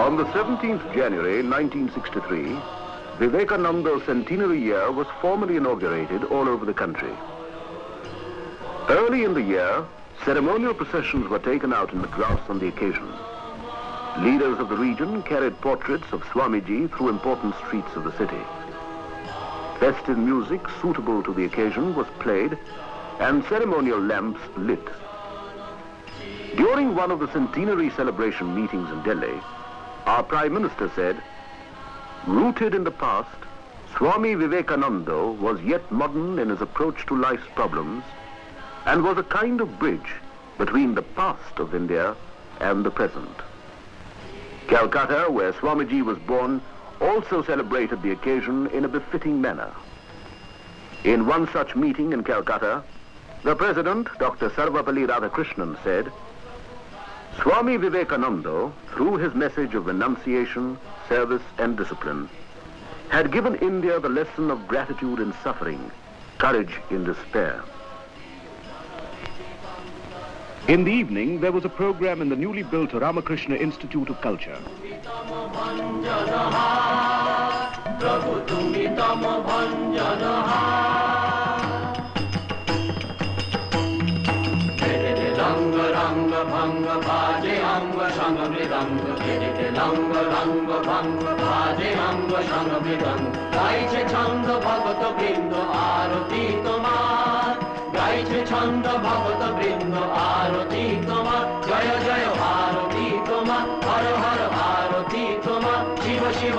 On the 17th January 1963, Vivekananda centenary year was formally inaugurated all over the country. Early in the year, ceremonial processions were taken out in Madras on the occasion. Leaders of the region carried portraits of Swamiji through important streets of the city. Festive music suitable to the occasion was played and ceremonial lamps lit. During one of the centenary celebration meetings in Delhi, our Prime Minister said, "Rooted in the past, Swami Vivekananda was yet modern in his approach to life's problems and was a kind of bridge between the past of India and the present." Calcutta, where Swamiji was born, also celebrated the occasion in a befitting manner. In one such meeting in Calcutta, the President, Dr. Sarvapalli Radhakrishnan, said, "Swami Vivekananda, through his message of renunciation, service and discipline, had given India the lesson of gratitude in suffering, courage in despair." In the evening, there was a program in the newly built Ramakrishna Institute of Culture. গাইছে ছন্দ ভগত বৃন্দ আরতি তোমার জয় জয় আরতি তোমার হর হর আরতি তোমার শিব শিব